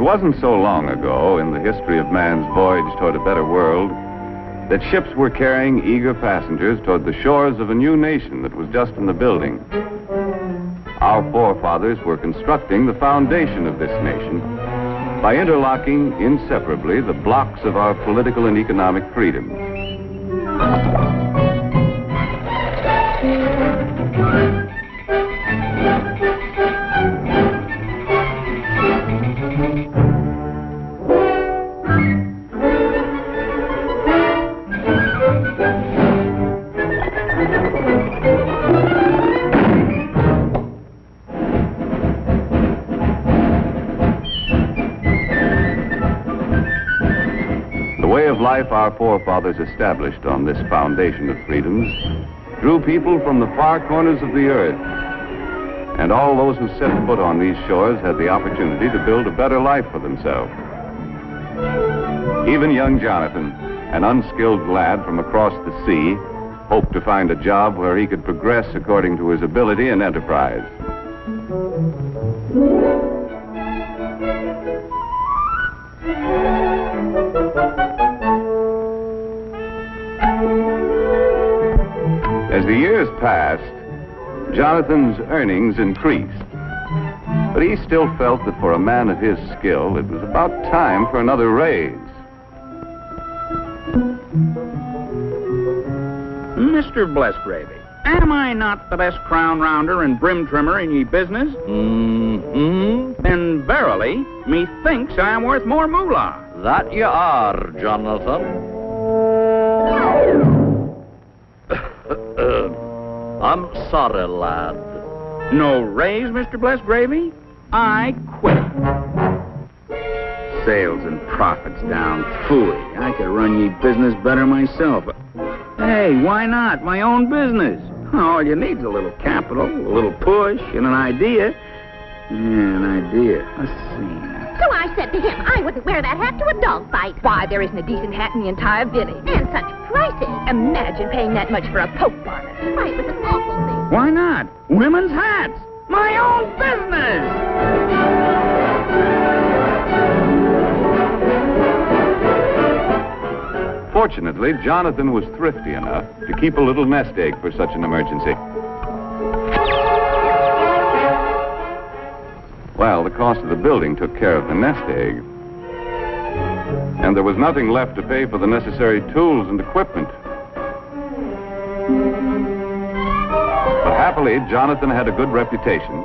wasn't so long ago in the history of man's voyage toward a better world that ships were carrying eager passengers toward the shores of a new nation that was just in the building. Our forefathers were constructing the foundation of this nation by interlocking inseparably the blocks of our political and economic freedoms. Life our forefathers established on this foundation of freedoms drew people from the far corners of the earth. And all those who set foot on these shores had the opportunity to build a better life for themselves. Even young Jonathan, an unskilled lad from across the sea, hoped to find a job where he could progress according to his ability and enterprise. As the years passed, Jonathan's earnings increased. But he still felt that for a man of his skill, it was about time for another raise. Mr. Blessgravy, am I not the best crown rounder and brim trimmer in ye business? Mm-hmm. Then verily, methinks I am worth more moolah. That you are, Jonathan. I'm sorry, lad. No raise, Mr. Blessgravy? I quit. Sales and profits down. Phooey. I could run ye business better myself. Hey, why not? My own business. All you need's a little capital, a little push, and an idea. Yeah, an idea. Let's see. So I said to him, I wouldn't wear that hat to a dog fight. Why, there isn't a decent hat in the entire village. And such prices. Imagine paying that much for a poke bonnet. Why, it was an awful thing. Why not? Women's hats. My own business. Fortunately, Jonathan was thrifty enough to keep a little nest egg for such an emergency. Well, the cost of the building took care of the nest egg. And there was nothing left to pay for the necessary tools and equipment. But happily, Jonathan had a good reputation.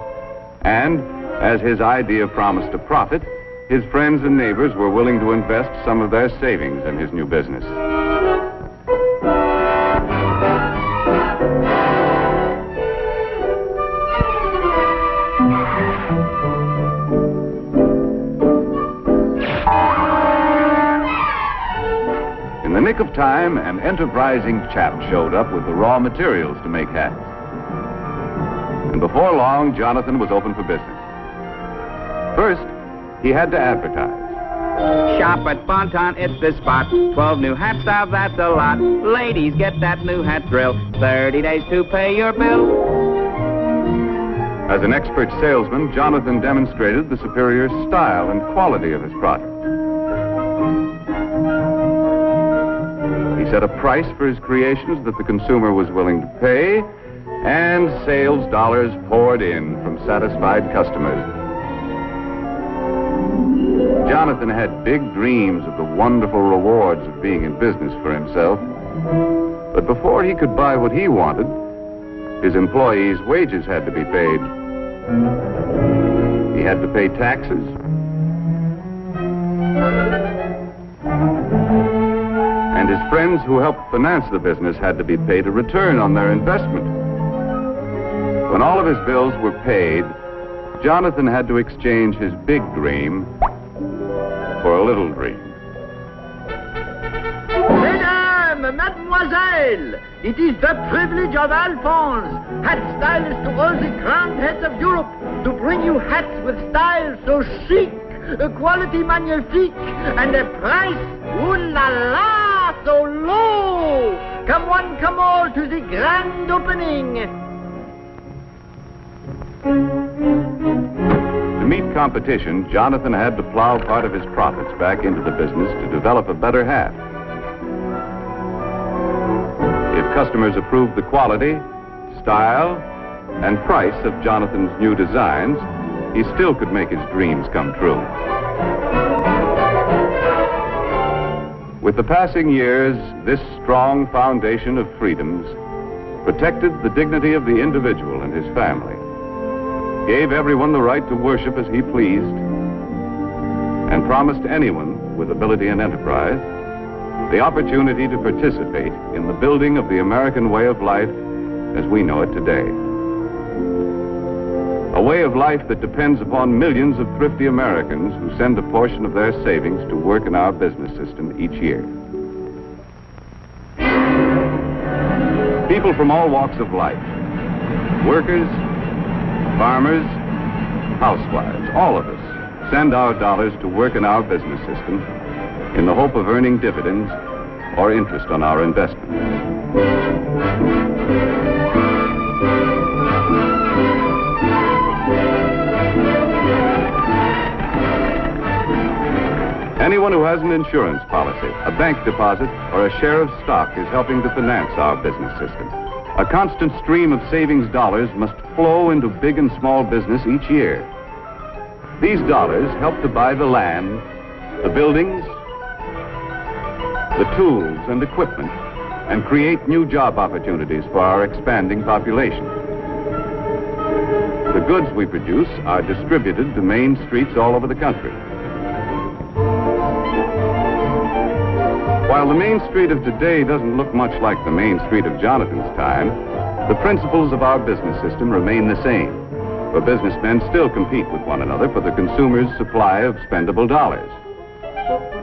And as his idea promised a profit, his friends and neighbors were willing to invest some of their savings in his new business. In the nick of time, an enterprising chap showed up with the raw materials to make hats. And before long, Jonathan was open for business. First, he had to advertise. Shop at Bonton, it's the spot. 12 new hat styles, that's a lot. Ladies, get that new hat thrill. 30 days to pay your bill. As an expert salesman, Jonathan demonstrated the superior style and quality of his product. He set a price for his creations that the consumer was willing to pay, and sales dollars poured in from satisfied customers. Jonathan had big dreams of the wonderful rewards of being in business for himself. But before he could buy what he wanted, his employees' wages had to be paid. He had to pay taxes. And his friends who helped finance the business had to be paid a return on their investment. When all of his bills were paid, Jonathan had to exchange his big dream for a little dream. Mesdames, mademoiselles, it is the privilege of Alphonse, hat stylist to all the grand heads of Europe, to bring you hats with style so chic, a quality magnifique, and a price, ooh la la, so low. Come one, come all to the grand opening. To To meet competition, Jonathan had to plow part of his profits back into the business to develop a better hat. If customers approved the quality, style, and price of Jonathan's new designs, he still could make his dreams come true. With the passing years, this strong foundation of freedoms protected the dignity of the individual and his family, gave everyone the right to worship as he pleased, and promised anyone with ability and enterprise the opportunity to participate in the building of the American way of life as we know it today. A way of life that depends upon millions of thrifty Americans who send a portion of their savings to work in our business system each year. People from all walks of life, workers, farmers, housewives, all of us send our dollars to work in our business system in the hope of earning dividends or interest on our investments. Anyone who has an insurance policy, a bank deposit, or a share of stock is helping to finance our business system. A constant stream of savings dollars must flow into big and small business each year. These dollars help to buy the land, the buildings, the tools and equipment, and create new job opportunities for our expanding population. The goods we produce are distributed to main streets all over the country. While the Main Street of today doesn't look much like the Main Street of Jonathan's time, the principles of our business system remain the same. For businessmen still compete with one another for the consumer's supply of spendable dollars.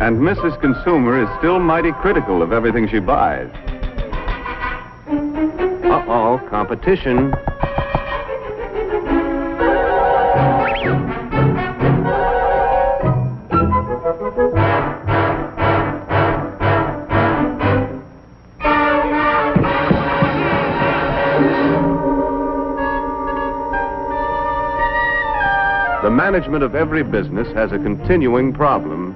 And Mrs. Consumer is still mighty critical of everything she buys. Uh-oh, competition. The management of every business has a continuing problem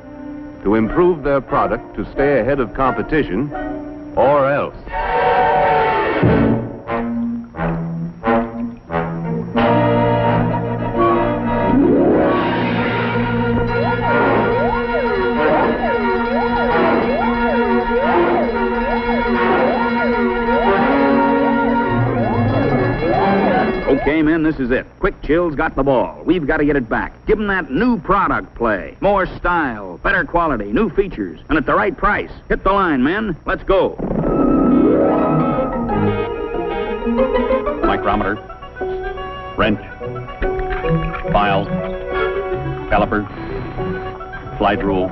to improve their product to stay ahead of competition, or else. Okay, men, this is it. Quick Chill's got the ball. We've got to get it back. Give them that new product play. More style, better quality, new features, and at the right price. Hit the line, men. Let's go. Micrometer, wrench, file, caliper, slide rule.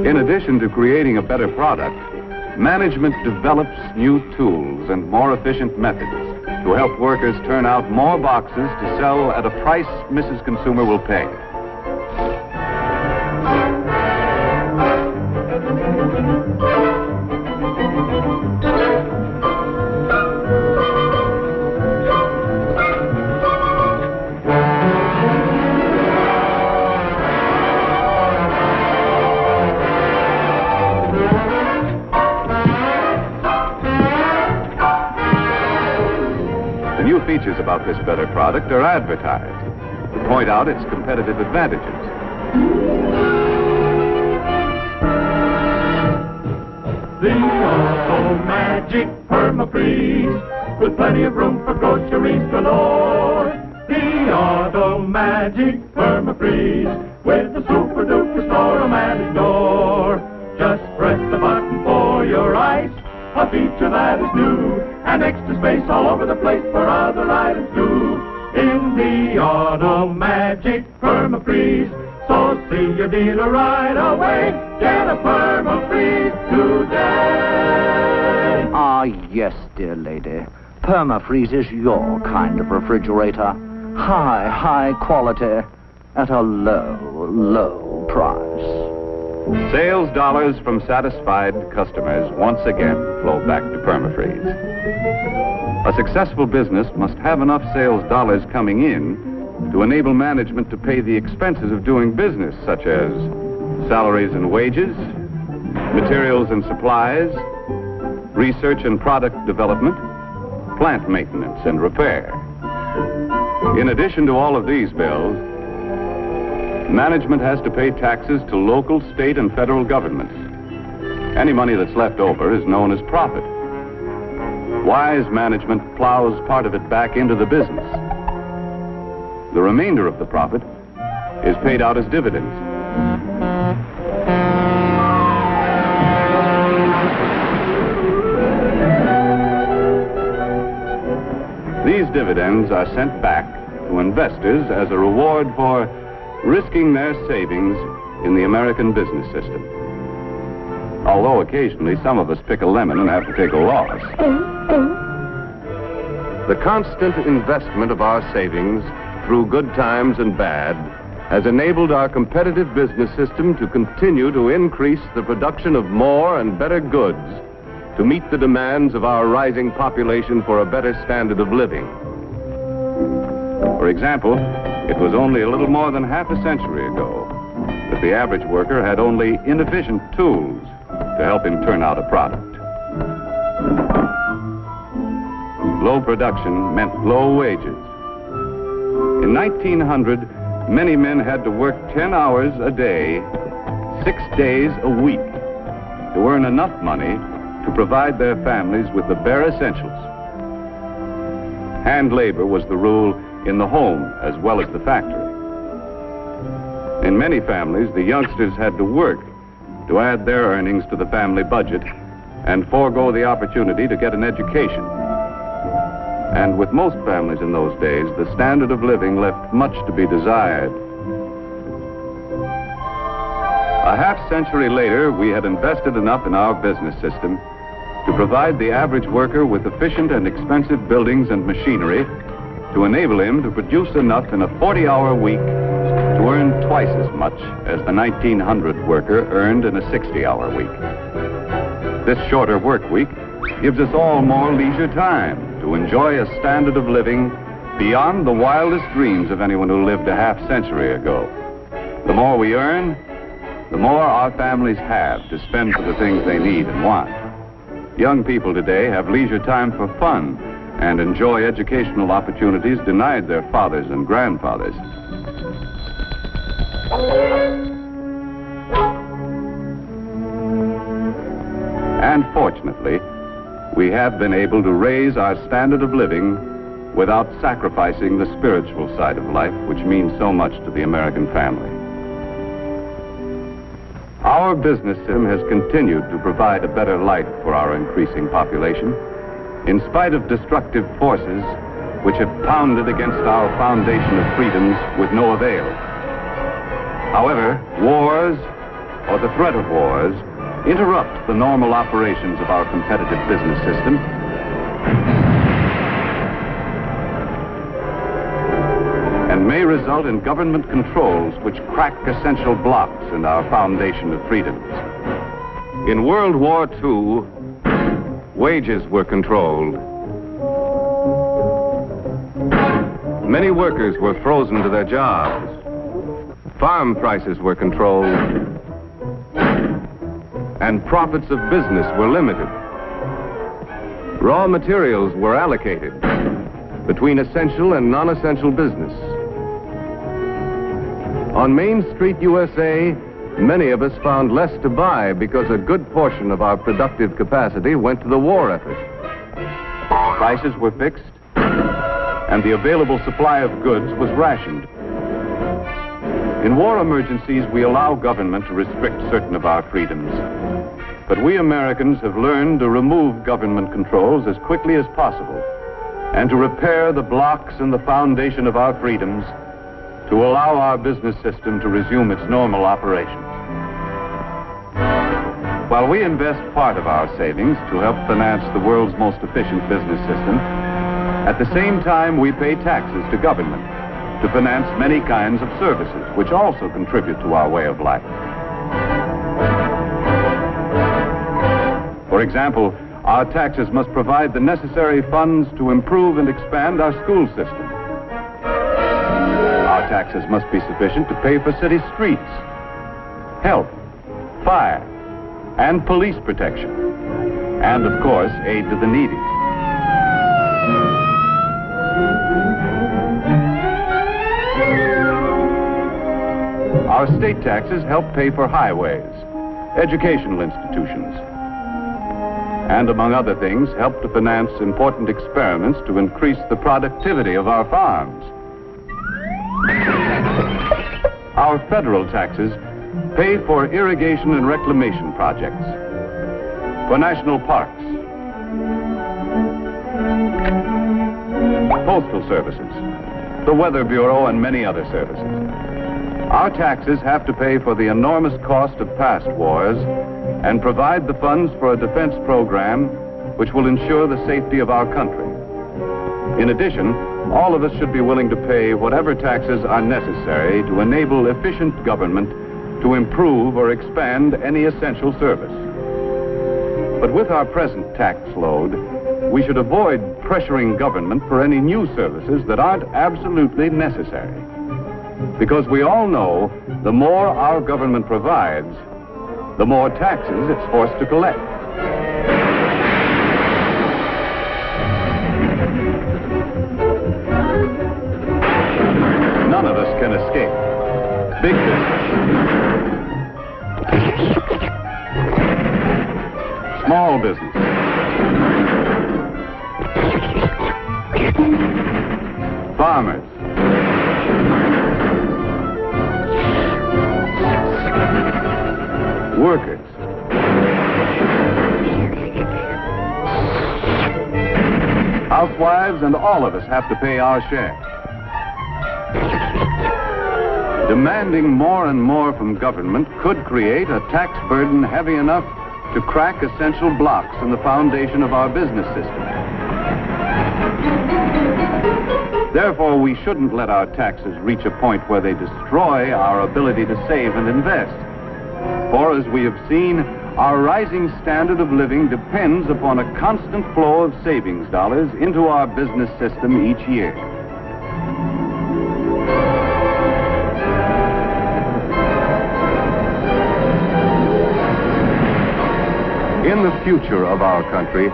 In addition to creating a better product, management develops new tools and more efficient methods to help workers turn out more boxes to sell at a price Mrs. Consumer will pay. The new features about this better product are advertised to point out its competitive advantages. The Auto Magic Permafreeze, with plenty of room for groceries galore. The Auto Magic Permafreeze, with the super duper store-o-matic door. Just press the button for your ice, a feature that is new, and extra space all over the place for other items too. In the Auto Magic Permafreeze, so see your dealer right away. Get a Permafreeze today. Ah, yes, dear lady. Permafreeze is your kind of refrigerator. High quality at a low price. Sales dollars from satisfied customers once again flow back to Permafreeze. A successful business must have enough sales dollars coming in to enable management to pay the expenses of doing business, such as salaries and wages, materials and supplies, research and product development, plant maintenance and repair. In addition to all of these bills, management has to pay taxes to local, state, and federal governments. Any money that's left over is known as profit. Wise management plows part of it back into the business. The remainder of the profit is paid out as dividends. These dividends are sent back to investors as a reward for risking their savings in the American business system. Although occasionally some of us pick a lemon and have to take a loss. The constant investment of our savings through good times and bad has enabled our competitive business system to continue to increase the production of more and better goods to meet the demands of our rising population for a better standard of living. For example, it was only a little more than half a century ago that the average worker had only inefficient tools to help him turn out a product. Low production meant low wages. In 1900, many men had to work 10 hours a day, 6 days a week, to earn enough money to provide their families with the bare essentials. Hand labor was the rule in the home as well as the factory. In many families, the youngsters had to work to add their earnings to the family budget and forego the opportunity to get an education. And with most families in those days, the standard of living left much to be desired. A half-century later, we had invested enough in our business system to provide the average worker with efficient and expensive buildings and machinery to enable him to produce enough in a 40-hour week to earn twice as much as the 1900 worker earned in a 60-hour week. This shorter work week gives us all more leisure time to enjoy a standard of living beyond the wildest dreams of anyone who lived a half-century ago. The more we earn, the more our families have to spend for the things they need and want. Young people today have leisure time for fun and enjoy educational opportunities denied their fathers and grandfathers. And fortunately, we have been able to raise our standard of living without sacrificing the spiritual side of life, which means so much to the American family. Our business system has continued to provide a better life for our increasing population, in spite of destructive forces which have pounded against our foundation of freedoms with no avail. However, wars, or the threat of wars, interrupt the normal operations of our competitive business system. And may result in government controls which crack essential blocks in our foundation of freedoms. In World War II, wages were controlled. Many workers were frozen to their jobs. Farm prices were controlled. And profits of business were limited. Raw materials were allocated between essential and non-essential business. On Main Street, USA, many of us found less to buy because a good portion of our productive capacity went to the war effort. Prices were fixed, and the available supply of goods was rationed. In war emergencies, we allow government to restrict certain of our freedoms. But we Americans have learned to remove government controls as quickly as possible and to repair the blocks in the foundation of our freedoms to allow our business system to resume its normal operations. While we invest part of our savings to help finance the world's most efficient business system, at the same time we pay taxes to government to finance many kinds of services which also contribute to our way of life. For example, our taxes must provide the necessary funds to improve and expand our school system. our taxes must be sufficient to pay for city streets, health, fire, and police protection, and, of course, aid to the needy. Our state taxes help pay for highways, educational institutions, and, among other things, help to finance important experiments to increase the productivity of our farms. Our federal taxes pay for irrigation and reclamation projects, for national parks, postal services, the Weather Bureau, and many other services. Our taxes have to pay for the enormous cost of past wars and provide the funds for a defense program which will ensure the safety of our country. In addition, all of us should be willing to pay whatever taxes are necessary to enable efficient government to improve or expand any essential service. But with our present tax load, we should avoid pressuring government for any new services that aren't absolutely necessary. Because we all know the more our government provides, the more taxes it's forced to collect. None of us can escape. Big business, small business, farmers, workers, housewives, and all of us have to pay our share. Demanding more and more from government could create a tax burden heavy enough to crack essential blocks in the foundation of our business system. Therefore, we shouldn't let our taxes reach a point where they destroy our ability to save and invest. For, as we have seen, our rising standard of living depends upon a constant flow of savings dollars into our business system each year. In the future of our country,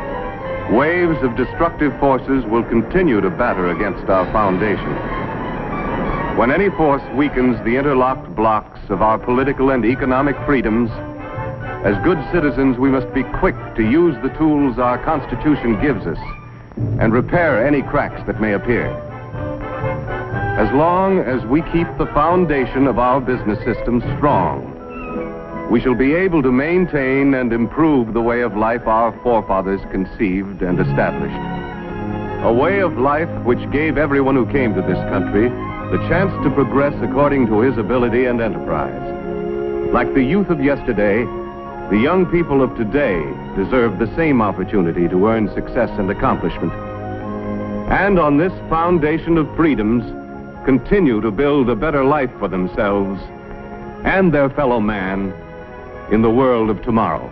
waves of destructive forces will continue to batter against our foundation. When any force weakens the interlocked blocks of our political and economic freedoms, as good citizens, we must be quick to use the tools our Constitution gives us and repair any cracks that may appear. As long as we keep the foundation of our business system strong, we shall be able to maintain and improve the way of life our forefathers conceived and established. A way of life which gave everyone who came to this country the chance to progress according to his ability and enterprise. Like the youth of yesterday, the young people of today deserve the same opportunity to earn success and accomplishment. And on this foundation of freedoms, continue to build a better life for themselves and their fellow man in the world of tomorrow.